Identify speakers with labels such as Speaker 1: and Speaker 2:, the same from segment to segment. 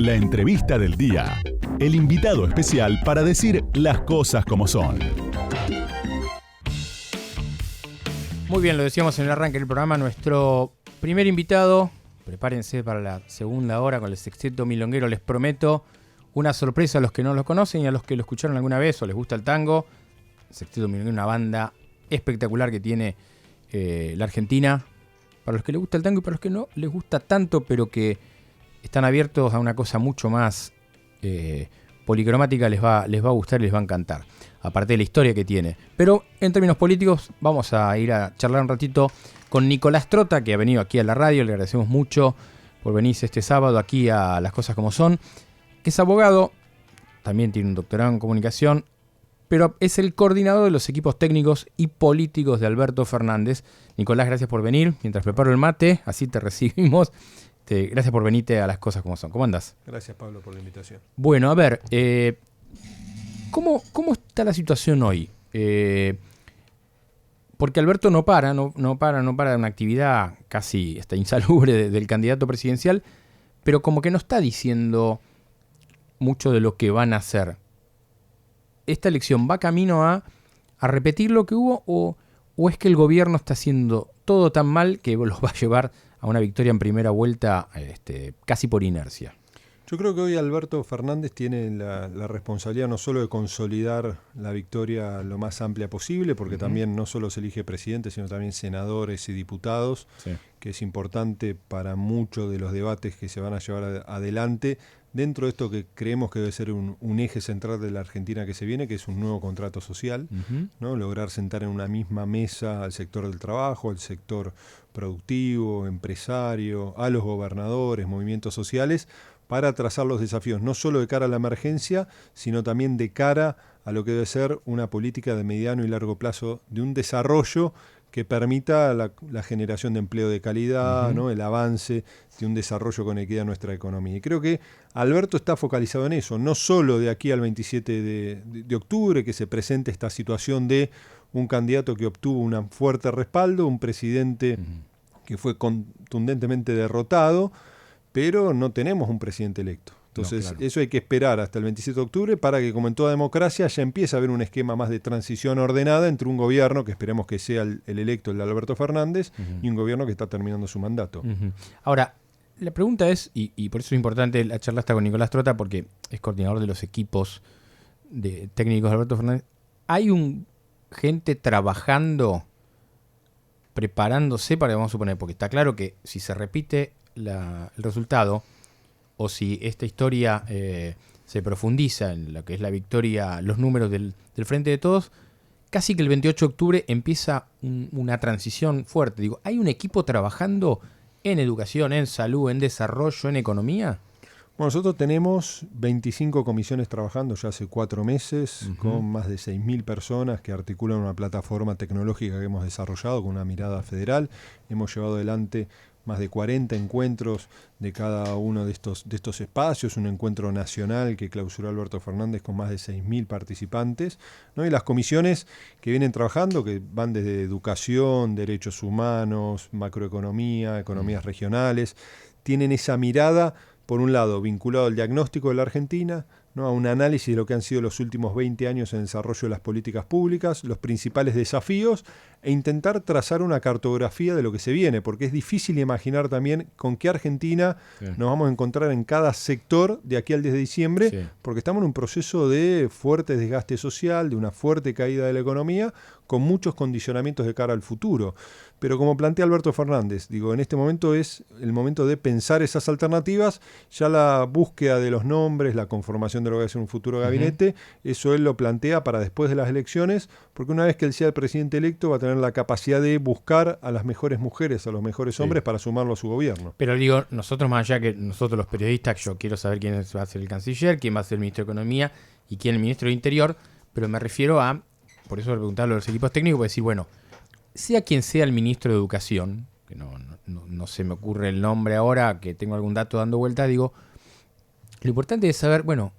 Speaker 1: La entrevista del día. El invitado especial para decir las cosas como son.
Speaker 2: Muy bien, lo decíamos en el arranque del programa, nuestro primer invitado, prepárense para la segunda hora con el Sexteto Milonguero, les prometo una sorpresa a los que no lo conocen y a los que lo escucharon alguna vez o les gusta el tango. El Sexteto Milonguero, una banda espectacular que tiene la Argentina, para los que les gusta el tango y para los que no les gusta tanto, pero que están abiertos a una cosa mucho más policromática, les va a gustar y les va a encantar, aparte de la historia que tiene. Pero en términos políticos vamos a ir a charlar un ratito con Nicolás Trota, que ha venido aquí a la radio. Le agradecemos mucho por venirse este sábado aquí a Las Cosas Como Son, que es abogado, también tiene un doctorado en comunicación, pero es el coordinador de los equipos técnicos y políticos de Alberto Fernández. Nicolás, gracias por venir. Mientras preparo el mate, así te recibimos. Gracias por venirte a Las Cosas Como Son. ¿Cómo andás?
Speaker 3: Gracias, Pablo, por la invitación.
Speaker 2: Bueno, a ver, ¿cómo está la situación hoy? Porque Alberto no para de una actividad casi insalubre del candidato presidencial, pero como que no está diciendo mucho de lo que van a hacer. ¿Esta elección va camino a repetir lo que hubo o es que el gobierno está haciendo todo tan mal que los va a llevar a una victoria en primera vuelta casi por inercia?
Speaker 3: Yo creo que hoy Alberto Fernández tiene la responsabilidad no solo de consolidar la victoria lo más amplia posible, porque también no solo se elige presidente, sino también senadores y diputados, que es importante para muchos de los debates que se van a llevar adelante, dentro de esto que creemos que debe ser un eje central de la Argentina que se viene, que es un nuevo contrato social, ¿no? Lograr sentar en una misma mesa al sector del trabajo, al sector productivo, empresario, a los gobernadores, movimientos sociales, para trazar los desafíos, no solo de cara a la emergencia, sino también de cara a lo que debe ser una política de mediano y largo plazo, de un desarrollo que permita la generación de empleo de calidad, ¿no? El avance de un desarrollo con equidad en nuestra economía. Y creo que Alberto está focalizado en eso, no solo de aquí al 27 de octubre, que se presente esta situación de un candidato que obtuvo un fuerte respaldo, un presidente que fue contundentemente derrotado, pero no tenemos un presidente electo. Entonces, claro, eso hay que esperar hasta el 27 de octubre para que, como en toda democracia, ya empiece a haber un esquema más de transición ordenada entre un gobierno, que esperemos que sea el electo, el de Alberto Fernández, y un gobierno que está terminando su mandato.
Speaker 2: Ahora, la pregunta es, y por eso es importante la charla esta con Nicolás Trota, porque es coordinador de los equipos técnicos de Alberto Fernández. ¿Hay gente trabajando, preparándose para, vamos a suponer, porque está claro que si se repite el resultado, o si esta historia se profundiza en lo que es la victoria, los números del Frente de Todos, casi que el 28 de octubre empieza una transición fuerte. Digo, ¿hay un equipo trabajando en educación, en salud, en desarrollo, en economía?
Speaker 3: Bueno, nosotros tenemos 25 comisiones trabajando ya hace 4 meses, con más de 6.000 personas que articulan una plataforma tecnológica que hemos desarrollado con una mirada federal. Hemos llevado adelante más de 40 encuentros de cada uno de estos espacios, un encuentro nacional que clausuró Alberto Fernández con más de 6.000 participantes, ¿no? Y las comisiones que vienen trabajando, que van desde educación, derechos humanos, macroeconomía, economías regionales, tienen esa mirada, por un lado, vinculado al diagnóstico de la Argentina, ¿no? A un análisis de lo que han sido los últimos 20 años en el desarrollo de las políticas públicas, los principales desafíos, e intentar trazar una cartografía de lo que se viene, porque es difícil imaginar también con qué Argentina nos vamos a encontrar en cada sector de aquí al 10 de diciembre, porque estamos en un proceso de fuerte desgaste social, de una fuerte caída de la economía, con muchos condicionamientos de cara al futuro. Pero como plantea Alberto Fernández, digo, en este momento es el momento de pensar esas alternativas, ya la búsqueda de los nombres, la conformación de lo que va a ser un futuro gabinete, eso él lo plantea para después de las elecciones, porque una vez que él sea el presidente electo va a tener la capacidad de buscar a las mejores mujeres, a los mejores hombres para sumarlo a su gobierno.
Speaker 2: Pero digo, nosotros más allá que nosotros los periodistas, yo quiero saber quién va a ser el canciller, quién va a ser el ministro de Economía y quién el ministro de Interior, pero me refiero a, por eso preguntarle a los equipos técnicos, para decir, bueno, sea quien sea el ministro de Educación, que no se me ocurre el nombre ahora, que tengo algún dato dando vuelta, digo, lo importante es saber, bueno,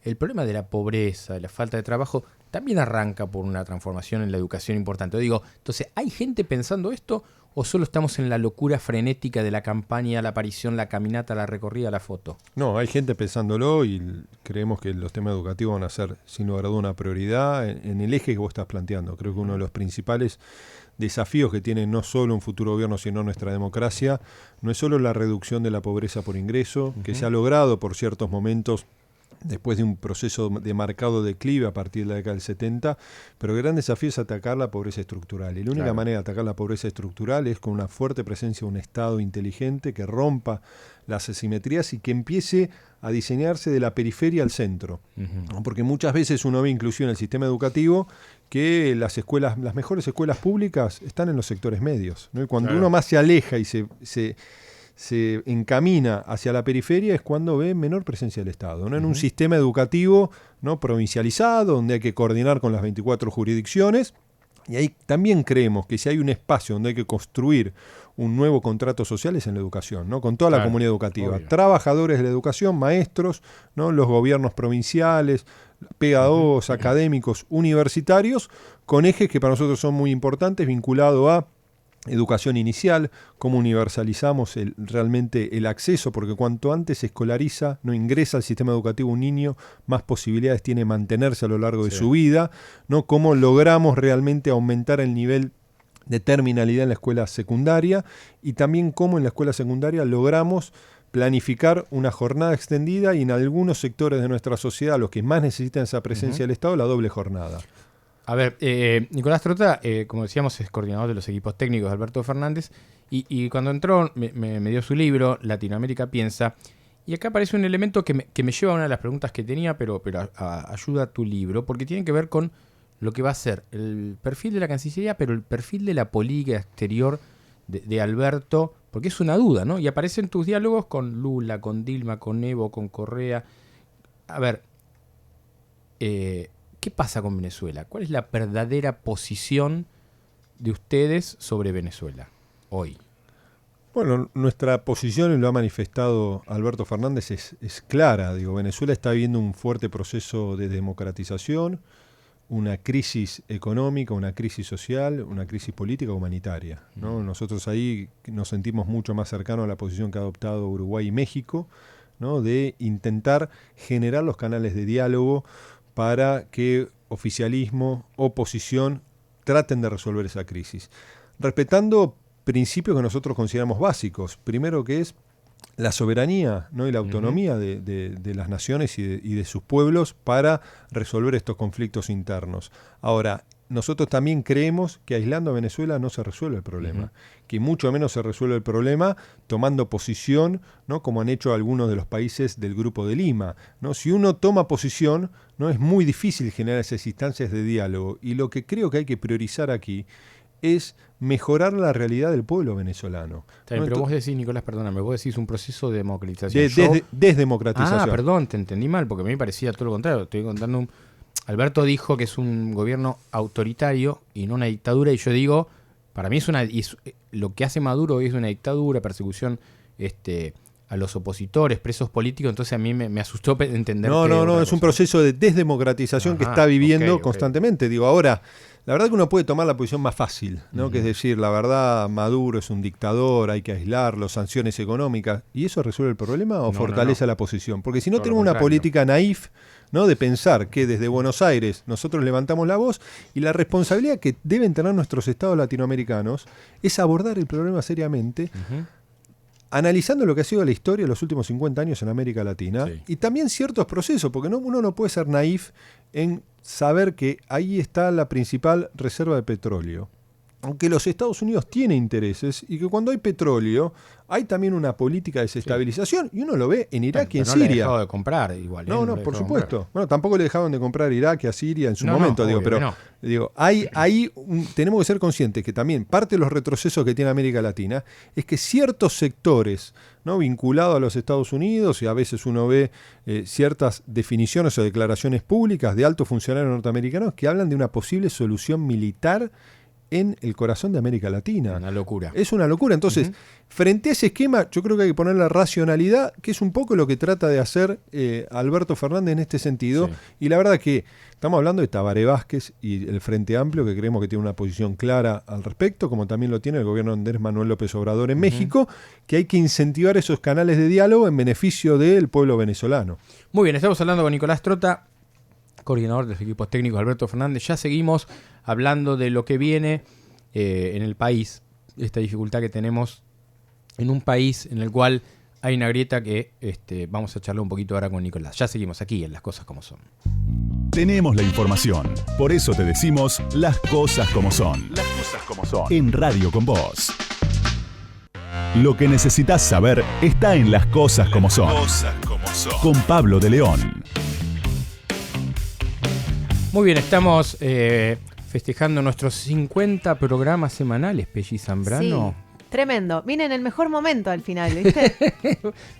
Speaker 2: el problema de la pobreza, de la falta de trabajo, también arranca por una transformación en la educación importante. Digo, entonces, ¿hay gente pensando esto ¿O solo estamos en la locura frenética de la campaña, la aparición, la caminata, la recorrida, la foto?
Speaker 3: No, hay gente pensándolo y creemos que los temas educativos van a ser sin lugar a duda una prioridad en el eje que vos estás planteando. Creo que uno de los principales desafíos que tiene no solo un futuro gobierno, sino nuestra democracia, no es solo la reducción de la pobreza por ingreso, que se ha logrado por ciertos momentos después de un proceso de marcado declive a partir de la década del 70, pero el gran desafío es atacar la pobreza estructural. Y la única manera de atacar la pobreza estructural es con una fuerte presencia de un Estado inteligente que rompa las asimetrías y que empiece a diseñarse de la periferia al centro. Porque muchas veces uno ve inclusive en el sistema educativo que las mejores escuelas públicas están en los sectores medios, ¿no? Y cuando uno más se aleja y se encamina hacia la periferia es cuando ve menor presencia del Estado, ¿no? En un sistema educativo, ¿no?, provincializado, donde hay que coordinar con las 24 jurisdicciones, y ahí también creemos que si hay un espacio donde hay que construir un nuevo contrato social es en la educación, ¿no? Con toda la comunidad educativa, obvio. Trabajadores de la educación, maestros, ¿no?, los gobiernos provinciales, pedagogos, académicos, universitarios, con ejes que para nosotros son muy importantes, vinculado a educación inicial, cómo universalizamos realmente el acceso, porque cuanto antes se escolariza, no ingresa al sistema educativo un niño, más posibilidades tiene de mantenerse a lo largo de su vida, ¿no? Cómo logramos realmente aumentar el nivel de terminalidad en la escuela secundaria y también cómo en la escuela secundaria logramos planificar una jornada extendida y en algunos sectores de nuestra sociedad, los que más necesitan esa presencia del Estado, la doble jornada.
Speaker 2: A ver, Nicolás Trota, como decíamos, es coordinador de los equipos técnicos de Alberto Fernández, y cuando entró me dio su libro, Latinoamérica Piensa, y acá aparece un elemento que me lleva a una de las preguntas que tenía, pero ayuda a tu libro, porque tiene que ver con lo que va a ser el perfil de la Cancillería, pero el perfil de la política exterior de Alberto, porque es una duda, ¿no? Y aparecen tus diálogos con Lula, con Dilma, con Evo, con Correa. A ver, ¿qué pasa con Venezuela? ¿Cuál es la verdadera posición de ustedes sobre Venezuela hoy?
Speaker 3: Bueno, nuestra posición, y lo ha manifestado Alberto Fernández, es clara. Digo, Venezuela está viviendo un fuerte proceso de democratización, una crisis económica, una crisis social, una crisis política humanitaria, ¿no? Nosotros ahí nos sentimos mucho más cercanos a la posición que ha adoptado Uruguay y México, ¿no?, de intentar generar los canales de diálogo para que oficialismo, oposición traten de resolver esa crisis, respetando principios que nosotros consideramos básicos. Primero, que es la soberanía, ¿no?, y la autonomía de las naciones y de sus pueblos para resolver estos conflictos internos. Ahora, nosotros también creemos que aislando a Venezuela no se resuelve el problema, que mucho menos se resuelve el problema tomando posición, ¿no?, como han hecho algunos de los países del Grupo de Lima, ¿no? Si uno toma posición, ¿no?, es muy difícil generar esas instancias de diálogo, y lo que creo que hay que priorizar aquí es mejorar la realidad del pueblo venezolano.
Speaker 2: Bien, pero vos decís, Nicolás, perdóname, vos decís un proceso de democratización.
Speaker 3: Desdemocratización.
Speaker 2: Ah, perdón, te entendí mal, porque a mí me parecía todo lo contrario. Estoy contando Alberto dijo que es un gobierno autoritario y no una dictadura, y yo digo, para mí lo que hace Maduro es una dictadura, persecución a los opositores, presos políticos, entonces a mí me asustó entender
Speaker 3: No, es un proceso de desdemocratización que está viviendo constantemente. Digo, ahora, la verdad que uno puede tomar la posición más fácil, ¿no? Que es decir, la verdad, Maduro es un dictador, hay que aislarlo, sanciones económicas, ¿y eso resuelve el problema o fortalece la posición? Porque si no tenemos una política naif, ¿no?, de pensar que desde Buenos Aires nosotros levantamos la voz, y la responsabilidad que deben tener nuestros estados latinoamericanos es abordar el problema seriamente, analizando lo que ha sido la historia de los últimos 50 años en América Latina, y también ciertos procesos, porque uno no puede ser naif en saber que ahí está la principal reserva de petróleo. Aunque los Estados Unidos tienen intereses, y que cuando hay petróleo hay también una política de desestabilización, y uno lo ve en Irak y en Siria. No le
Speaker 2: dejado de comprar igual.
Speaker 3: No, por supuesto. Bueno, tampoco le dejaron de comprar a Irak y a Siria en su momento, tenemos que ser conscientes que también parte de los retrocesos que tiene América Latina es que ciertos sectores, ¿no?, vinculados a los Estados Unidos, y a veces uno ve ciertas definiciones o declaraciones públicas de altos funcionarios norteamericanos que hablan de una posible solución militar en el corazón de América Latina.
Speaker 2: Una locura.
Speaker 3: Es una locura. Entonces, frente a ese esquema, yo creo que hay que poner la racionalidad, que es un poco lo que trata de hacer Alberto Fernández en este sentido.
Speaker 2: Sí.
Speaker 3: Y la verdad que estamos hablando de Tabaré Vázquez y el Frente Amplio, que creemos que tiene una posición clara al respecto, como también lo tiene el gobierno de Andrés Manuel López Obrador en México, que hay que incentivar esos canales de diálogo en beneficio del pueblo venezolano.
Speaker 2: Muy bien, estamos hablando con Nicolás Trota, coordinador de los equipos técnicos de Alberto Fernández. Ya seguimos hablando de lo que viene en el país, esta dificultad que tenemos en un país en el cual hay una grieta que vamos a charlar un poquito ahora con Nicolás. Ya seguimos aquí en Las Cosas Como Son.
Speaker 1: Tenemos la información, por eso te decimos las cosas como son. Las cosas como son. En Radio con Vos. Lo que necesitas saber está en Las Cosas Como Son. Cosas como son. Con Pablo de León.
Speaker 2: Muy bien, estamos festejando nuestros 50 programas semanales, Pelli Zambrano.
Speaker 4: Sí, tremendo. Vine en el mejor momento al final, ¿viste?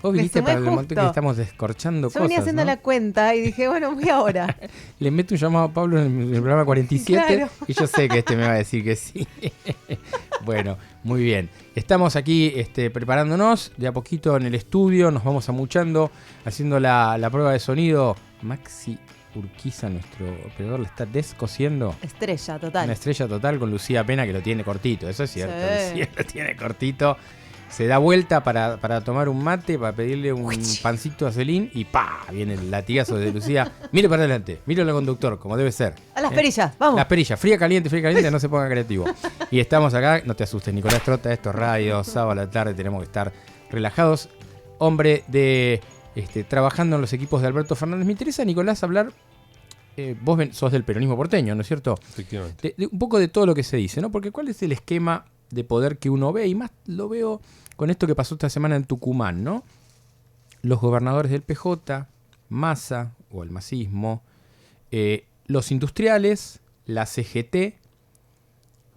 Speaker 2: Vos viniste para el
Speaker 4: justo.
Speaker 2: momento que estamos descorchando cosas,
Speaker 4: Yo venía haciendo
Speaker 2: ¿no?
Speaker 4: la cuenta y dije, bueno, voy ahora.
Speaker 2: Le meto un llamado a Pablo en el programa 47
Speaker 4: Claro.
Speaker 2: y yo sé que me va a decir que sí. Bueno, muy bien. Estamos aquí preparándonos de a poquito en el estudio, nos vamos amuchando, haciendo la prueba de sonido. Maxi Urquiza, nuestro operador, le está descosiendo.
Speaker 4: Estrella, total.
Speaker 2: Una estrella total con Lucía Pena, que lo tiene cortito, eso es cierto.
Speaker 4: Sí.
Speaker 2: Lucía lo tiene cortito. Se da vuelta para tomar un mate, para pedirle un pancito a Celín y ¡pa! Viene el latigazo de Lucía. Mire para adelante, mire al conductor, como debe ser.
Speaker 4: A las perillas, vamos.
Speaker 2: Las perillas, fría, caliente, no se ponga creativo. Y estamos acá, no te asustes, Nicolás Trota, esto es radio, sábado a la tarde, tenemos que estar relajados. Hombre de trabajando en los equipos de Alberto Fernández. Me interesa, Nicolás, hablar. Vos sos del peronismo porteño, ¿no es cierto?
Speaker 3: Efectivamente.
Speaker 2: De un poco de todo lo que se dice, ¿no? Porque ¿cuál es el esquema de poder que uno ve? Y más lo veo con esto que pasó esta semana en Tucumán, ¿no? Los gobernadores del PJ, Massa o el masismo, los industriales, la CGT,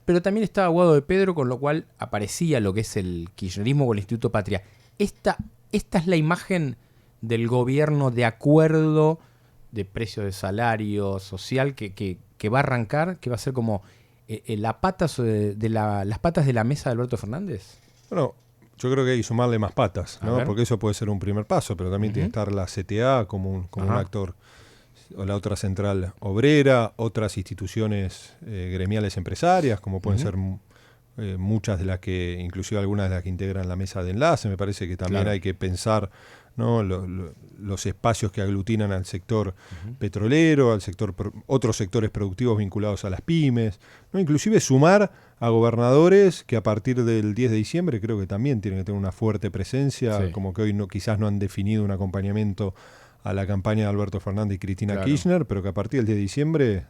Speaker 2: pero también estaba Guado de Pedro, con lo cual aparecía lo que es el kirchnerismo o el Instituto Patria. Esta es la imagen del gobierno de acuerdo de precio de salario social que va a arrancar, que va a ser como las patas de la mesa de Alberto Fernández.
Speaker 3: Bueno, yo creo que hay que sumarle más patas,
Speaker 2: A
Speaker 3: ¿no?
Speaker 2: ver.
Speaker 3: Porque eso puede ser un primer paso, pero también tiene que estar la CTA como un actor, o la otra central obrera, otras instituciones gremiales empresarias, como pueden ser muchas de las que, inclusive algunas de las que integran la mesa de enlace. Me parece que también hay que pensar, ¿no? Los espacios que aglutinan al sector petrolero, al sector otros sectores productivos vinculados a las pymes, ¿no? Inclusive sumar a gobernadores que a partir del 10 de diciembre creo que también tienen que tener una fuerte presencia, como que hoy quizás no han definido un acompañamiento a la campaña de Alberto Fernández y Cristina Kirchner, pero que a partir del 10 de diciembre,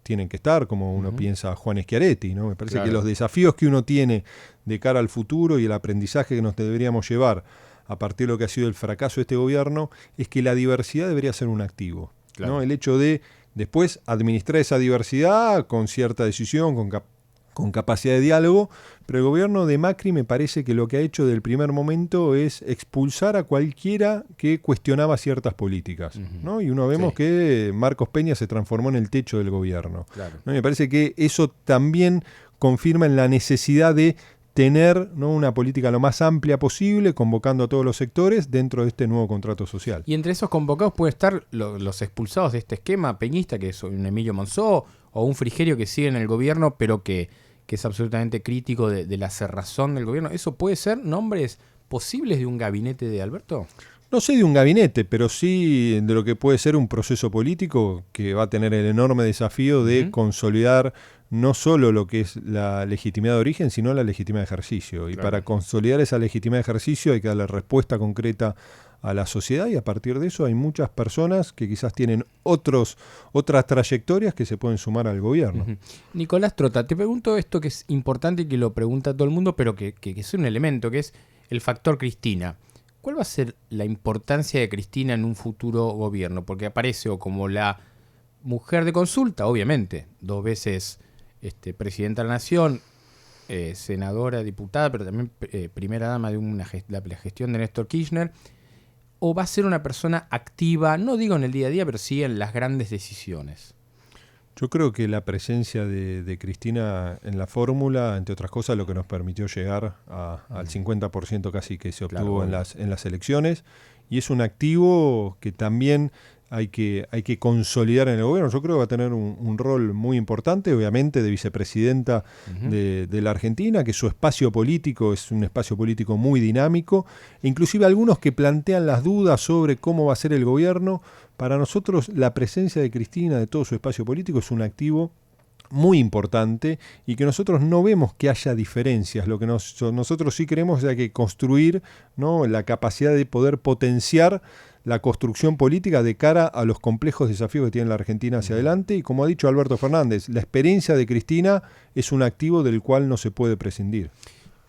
Speaker 3: tienen que estar, como uno piensa a Juan Schiaretti, ¿no? Me parece que los desafíos que uno tiene de cara al futuro y el aprendizaje que nos deberíamos llevar a partir de lo que ha sido el fracaso de este gobierno, es que la diversidad debería ser un activo, ¿no? El hecho de después administrar esa diversidad con cierta decisión, con capacidad de diálogo, pero el gobierno de Macri me parece que lo que ha hecho del primer momento es expulsar a cualquiera que cuestionaba ciertas políticas, ¿no? Y uno vemos que Marcos Peña se transformó en el techo del gobierno, ¿no? Y me parece que eso también confirma en la necesidad de tener, ¿no? una política lo más amplia posible, convocando a todos los sectores dentro de este nuevo contrato social.
Speaker 2: Y entre esos convocados puede estar los expulsados de este esquema peñista, que es un Emilio Monzó o un Frigerio que sigue en el gobierno, pero que es absolutamente crítico de la cerrazón del gobierno. ¿Eso puede ser nombres posibles de un gabinete de Alberto?
Speaker 3: No sé de un gabinete, pero sí de lo que puede ser un proceso político que va a tener el enorme desafío de consolidar no solo lo que es la legitimidad de origen, sino la legitimidad de ejercicio. Y para consolidar esa legitimidad de ejercicio hay que darle respuesta concreta a la sociedad, y a partir de eso hay muchas personas que quizás tienen otras trayectorias que se pueden sumar al gobierno.
Speaker 2: Nicolás Trota, te pregunto esto que es importante y que lo pregunta todo el mundo, pero que es un elemento, que es el factor Cristina. ¿Cuál va a ser la importancia de Cristina en un futuro gobierno? Porque aparece o como la mujer de consulta, obviamente, 2 veces presidenta de la Nación, senadora, diputada, pero también primera dama de la gestión de Néstor Kirchner, o va a ser una persona activa, no digo en el día a día, pero sí en las grandes decisiones.
Speaker 3: Yo creo que la presencia de Cristina en la fórmula, entre otras cosas, lo que nos permitió llegar al 50% casi que se obtuvo en las elecciones, y es un activo que también hay que consolidar en el gobierno. Yo creo que va a tener un rol muy importante, obviamente, de vicepresidenta de la Argentina, que su espacio político es un espacio político muy dinámico, e inclusive algunos que plantean las dudas sobre cómo va a ser el gobierno. Para nosotros la presencia de Cristina, de todo su espacio político, es un activo muy importante y que nosotros no vemos que haya diferencias. Lo que nosotros sí queremos es que hay que construir, ¿no?, la capacidad de poder potenciar la construcción política de cara a los complejos desafíos que tiene la Argentina hacia adelante. Y como ha dicho Alberto Fernández, la experiencia de Cristina es un activo del cual no se puede prescindir.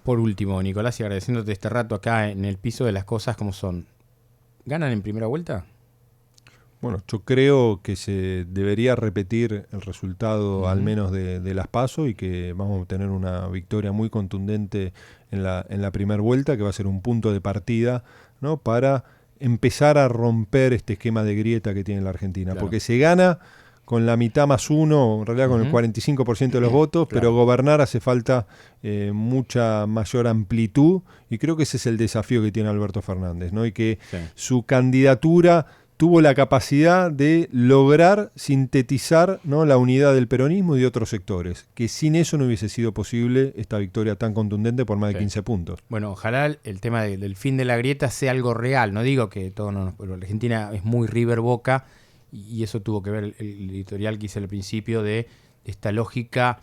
Speaker 2: Por último, Nicolás, y agradeciéndote este rato acá en el piso de las cosas como son, ¿ganan en primera vuelta?
Speaker 3: Bueno, yo creo que se debería repetir el resultado al menos de las PASO, y que vamos a tener una victoria muy contundente en la primera vuelta, que va a ser un punto de partida, ¿no?, para empezar a romper este esquema de grieta que tiene la Argentina. Claro. Porque se gana con la mitad más uno, en realidad con el 45% de los votos, claro, pero gobernar hace falta mucha mayor amplitud, y creo que ese es el desafío que tiene Alberto Fernández, ¿no? Y que su candidatura tuvo la capacidad de lograr sintetizar, ¿no?, la unidad del peronismo y de otros sectores, que sin eso no hubiese sido posible esta victoria tan contundente por más de 15 puntos.
Speaker 2: Bueno, ojalá el tema del fin de la grieta sea algo real. No digo que todo pero Argentina es muy River Boca, y eso tuvo que ver el editorial que hice al principio de esta lógica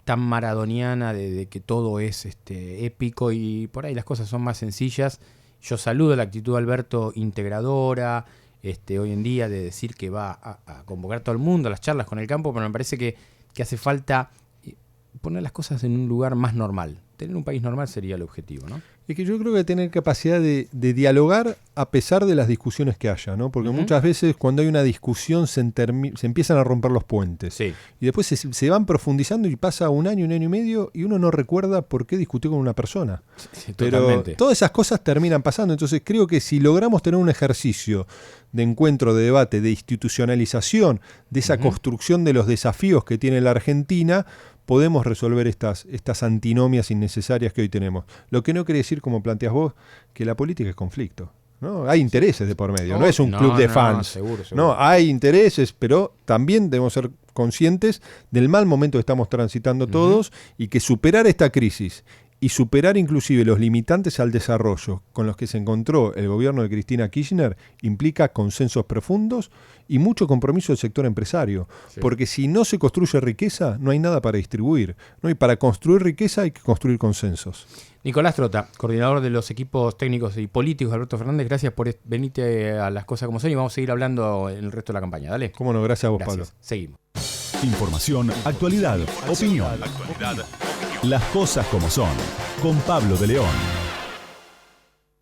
Speaker 2: tan maradoniana de que todo es épico, y por ahí las cosas son más sencillas. Yo saludo la actitud de Alberto integradora, hoy en día, de decir que va a convocar a todo el mundo a las charlas con el campo, pero me parece que hace falta poner las cosas en un lugar más normal. Tener un país normal sería el objetivo, ¿no?
Speaker 3: Es que yo creo que tener capacidad de dialogar a pesar de las discusiones que haya, ¿no? Porque muchas veces cuando hay una discusión se empiezan a romper los puentes. Sí. Y después se van profundizando y pasa un año y medio y uno no recuerda por qué discutió con una persona. Sí, pero totalmente. Todas esas cosas terminan pasando. Entonces creo que si logramos tener un ejercicio de encuentro, de debate, de institucionalización, de esa construcción de los desafíos que tiene la Argentina, podemos resolver estas antinomias innecesarias que hoy tenemos. Lo que no quiere decir, como planteas vos, que la política es conflicto, ¿no? Hay intereses de por medio, no es un club de fans. Seguro. No, hay intereses, pero también debemos ser conscientes del mal momento que estamos transitando todos, y que superar esta crisis y superar inclusive los limitantes al desarrollo con los que se encontró el gobierno de Cristina Kirchner implica consensos profundos y mucho compromiso del sector empresario. Sí. Porque si no se construye riqueza, no hay nada para distribuir, ¿no? Y para construir riqueza hay que construir consensos.
Speaker 2: Nicolás Trota, coordinador de los equipos técnicos y políticos de Alberto Fernández, gracias por venirte a las cosas como son, y vamos a seguir hablando en el resto de la campaña. Dale.
Speaker 3: Cómo no, gracias a vos, Pablo.
Speaker 2: Seguimos.
Speaker 1: Información, actualidad, opinión. Las cosas como son, con Pablo de León.